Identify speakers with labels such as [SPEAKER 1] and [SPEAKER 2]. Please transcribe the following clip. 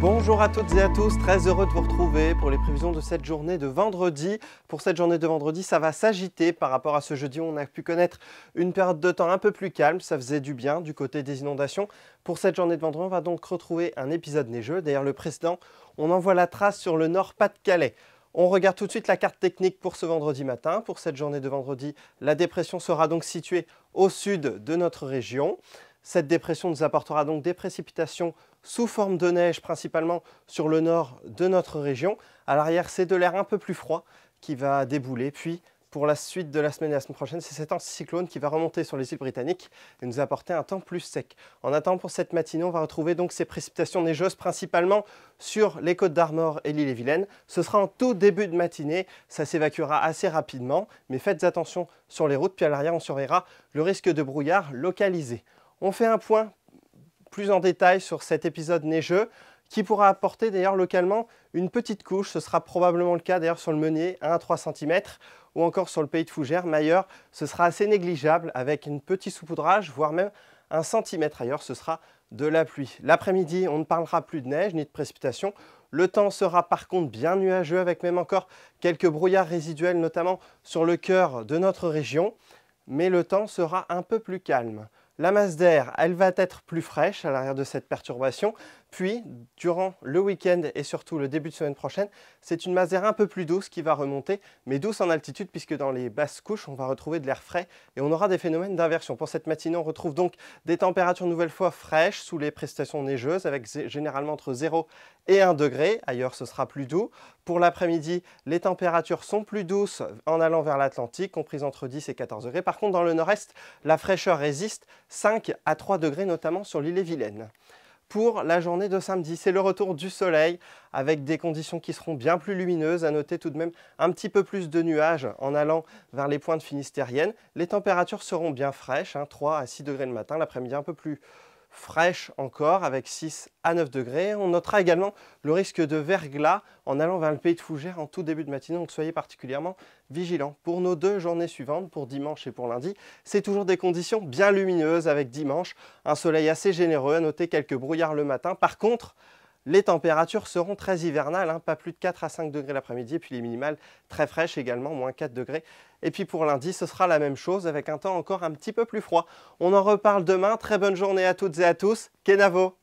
[SPEAKER 1] Bonjour à toutes et à tous, très heureux de vous retrouver pour les prévisions de cette journée de vendredi. Pour cette journée de vendredi, ça va s'agiter par rapport à ce jeudi où on a pu connaître une période de temps un peu plus calme, ça faisait du bien du côté des inondations. Pour cette journée de vendredi, on va donc retrouver un épisode neigeux. D'ailleurs, le précédent, on en voit la trace sur le Nord-Pas-de-Calais. On regarde tout de suite la carte technique pour ce vendredi matin. Pour cette journée de vendredi, la dépression sera donc située au sud de notre région. Cette dépression nous apportera donc des précipitations sous forme de neige, principalement sur le nord de notre région. À l'arrière, c'est de l'air un peu plus froid qui va débouler. Puis, pour la suite de la semaine et la semaine prochaine, c'est cet anticyclone qui va remonter sur les îles britanniques et nous apporter un temps plus sec. En attendant, pour cette matinée, on va retrouver donc ces précipitations neigeuses, principalement sur les côtes d'Armor et l'île-et-Vilaine. Ce sera en tout début de matinée, ça s'évacuera assez rapidement, mais faites attention sur les routes. Puis à l'arrière, on surveillera le risque de brouillard localisé. On fait un point plus en détail sur cet épisode neigeux qui pourra apporter d'ailleurs localement une petite couche. Ce sera probablement le cas d'ailleurs sur le Meunier, 1 à 3 cm, ou encore sur le pays de Fougères. Mais ailleurs, ce sera assez négligeable avec un petit saupoudrage, voire même 1 centimètre. Ailleurs, ce sera de la pluie. L'après-midi, on ne parlera plus de neige ni de précipitation. Le temps sera par contre bien nuageux avec même encore quelques brouillards résiduels, notamment sur le cœur de notre région. Mais le temps sera un peu plus calme. La masse d'air, elle va être plus fraîche à l'arrière de cette perturbation. Puis, durant le week-end et surtout le début de semaine prochaine, c'est une masse d'air un peu plus douce qui va remonter, mais douce en altitude puisque dans les basses couches, on va retrouver de l'air frais et on aura des phénomènes d'inversion. Pour cette matinée, on retrouve donc des températures nouvelle fois fraîches sous les précipitations neigeuses avec généralement entre 0 et 1 degré. Ailleurs, ce sera plus doux. Pour l'après-midi, les températures sont plus douces en allant vers l'Atlantique, comprises entre 10 et 14 degrés. Par contre, dans le nord-est, la fraîcheur résiste 5 à 3 degrés, notamment sur l'île-et-Vilaine. Pour la journée de samedi, c'est le retour du soleil avec des conditions qui seront bien plus lumineuses. À noter tout de même un petit peu plus de nuages en allant vers les pointes finistériennes. Les températures seront bien fraîches, 3 à 6 degrés le matin, l'après-midi un peu plus fraîche encore avec 6 à 9 degrés. On notera également le risque de verglas en allant vers le pays de Fougères en tout début de matinée, donc soyez particulièrement vigilants. Pour nos deux journées suivantes, pour dimanche et pour lundi, c'est toujours des conditions bien lumineuses avec dimanche un soleil assez généreux, à noter quelques brouillards le matin. Par contre, les températures seront très hivernales, pas plus de 4 à 5 degrés l'après-midi, et puis les minimales très fraîches également, moins 4 degrés. Et puis pour lundi, ce sera la même chose avec un temps encore un petit peu plus froid. On en reparle demain, très bonne journée à toutes et à tous, Kenavo!